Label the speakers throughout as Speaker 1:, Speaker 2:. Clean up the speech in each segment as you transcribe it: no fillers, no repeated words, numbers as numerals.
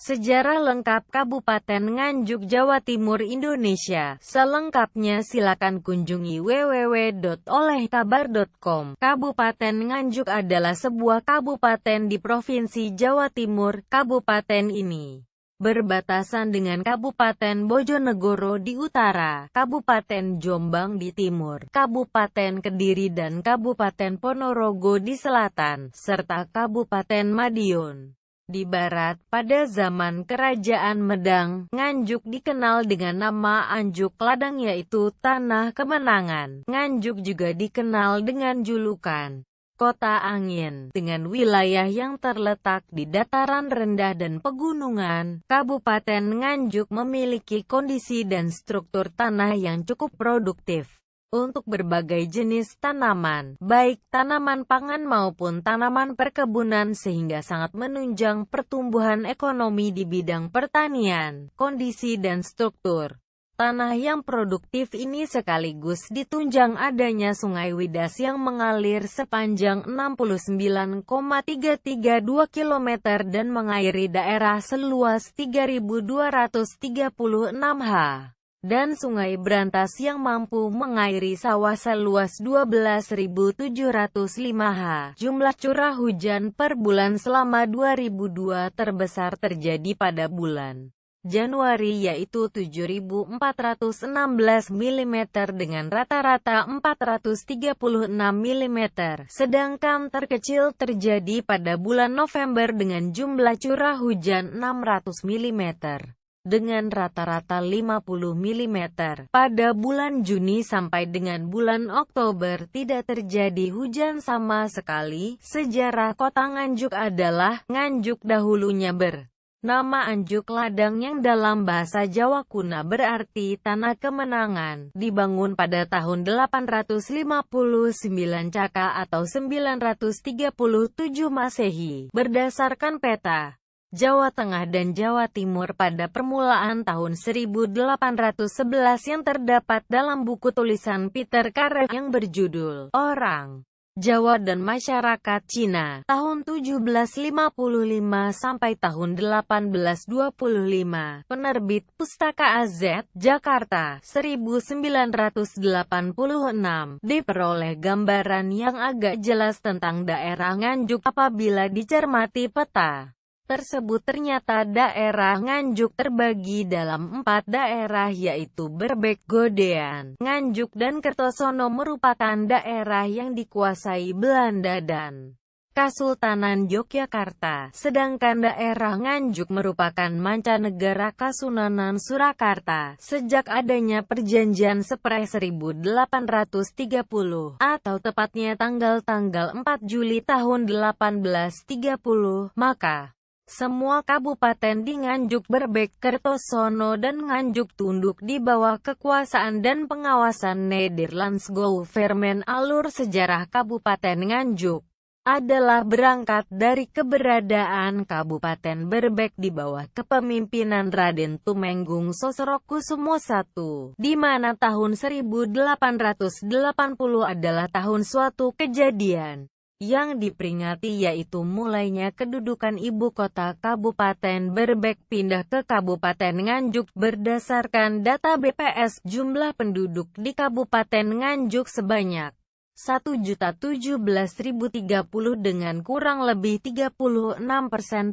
Speaker 1: Sejarah lengkap Kabupaten Nganjuk, Jawa Timur, Indonesia. Selengkapnya silakan kunjungi www.olehkabar.com. Kabupaten Nganjuk adalah sebuah kabupaten di Provinsi Jawa Timur. Kabupaten ini berbatasan dengan Kabupaten Bojonegoro di utara, Kabupaten Jombang di timur, Kabupaten Kediri dan Kabupaten Ponorogo di selatan, serta Kabupaten Madiun di barat. Pada zaman Kerajaan Medang, Nganjuk dikenal dengan nama Anjuk Ladang, yaitu Tanah Kemenangan. Nganjuk juga dikenal dengan julukan Kota Angin. Dengan wilayah yang terletak di dataran rendah dan pegunungan, Kabupaten Nganjuk memiliki kondisi dan struktur tanah yang cukup produktif untuk berbagai jenis tanaman, baik tanaman pangan maupun tanaman perkebunan, sehingga sangat menunjang pertumbuhan ekonomi di bidang pertanian. Kondisi dan struktur tanah yang produktif ini sekaligus ditunjang adanya Sungai Widas yang mengalir sepanjang 69,332 km dan mengairi daerah seluas 3.236 ha. Dan Sungai Brantas yang mampu mengairi sawah seluas 12.705 ha. Jumlah curah hujan per bulan selama 2002 terbesar terjadi pada bulan Januari, yaitu 7.416 mm dengan rata-rata 436 mm, sedangkan terkecil terjadi pada bulan November dengan jumlah curah hujan 600 mm. dengan rata-rata 50 mm. Pada bulan Juni sampai dengan bulan Oktober tidak terjadi hujan sama sekali. Sejarah Kota Nganjuk adalah, Nganjuk dahulunya bernama Anjuk Ladang yang dalam bahasa Jawa kuno berarti Tanah Kemenangan. Dibangun pada tahun 859 Caka atau 937 Masehi. Berdasarkan peta Jawa Tengah dan Jawa Timur pada permulaan tahun 1811 yang terdapat dalam buku tulisan Peter Carey yang berjudul Orang Jawa dan Masyarakat Cina, tahun 1755 sampai tahun 1825, penerbit Pustaka AZ, Jakarta, 1986, diperoleh gambaran yang agak jelas tentang daerah Nganjuk. Apabila dicermati peta tersebut, ternyata daerah Nganjuk terbagi dalam 4 daerah, yaitu Berbek, Godean, Nganjuk dan Kertosono merupakan daerah yang dikuasai Belanda dan Kasultanan Yogyakarta, sedangkan daerah Nganjuk merupakan mancanegara Kasunanan Surakarta. Sejak adanya perjanjian Spres 1830, atau tepatnya tanggal 4 Juli tahun 1830, maka semua kabupaten di Nganjuk, Berbek, Kertosono dan Nganjuk tunduk di bawah kekuasaan dan pengawasan Nederlands Government. Alur sejarah Kabupaten Nganjuk adalah berangkat dari keberadaan Kabupaten Berbek di bawah kepemimpinan Raden Tumenggung Sosrokusumo I, di mana tahun 1880 adalah tahun suatu kejadian yang diperingati, yaitu mulainya kedudukan ibu kota Kabupaten Berbek pindah ke Kabupaten Nganjuk. Berdasarkan data BPS, jumlah penduduk di Kabupaten Nganjuk sebanyak 1.017.030 dengan kurang lebih 36%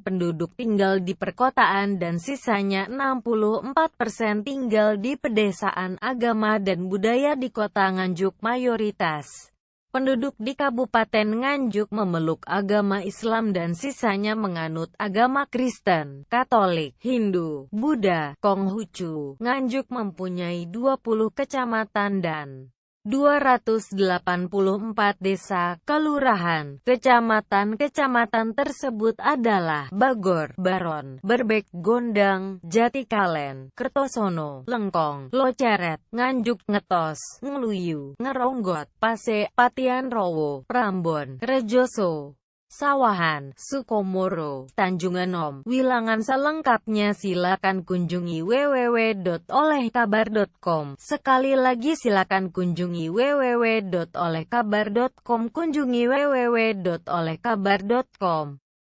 Speaker 1: penduduk tinggal di perkotaan dan sisanya 64% tinggal di pedesaan. Agama dan budaya di Kota Nganjuk mayoritas penduduk di Kabupaten Nganjuk memeluk agama Islam dan sisanya menganut agama Kristen, Katolik, Hindu, Buddha, Konghucu. Nganjuk mempunyai 20 kecamatan dan 284 desa, kelurahan. Kecamatan-kecamatan tersebut adalah Bagor, Baron, Berbek, Gondang, Jatikalen, Kertosono, Lengkong, Loceret, Nganjuk, Ngetos, Ngluyu, Ngeronggot, Pase, Patian Rowo, Prambon, Rejoso, Sawahan, Sukomoro, Tanjunganom, Wilangan. Selengkapnya silakan kunjungi www.olehkabar.com. Sekali lagi silakan kunjungi www.olehkabar.com. Kunjungi www.olehkabar.com.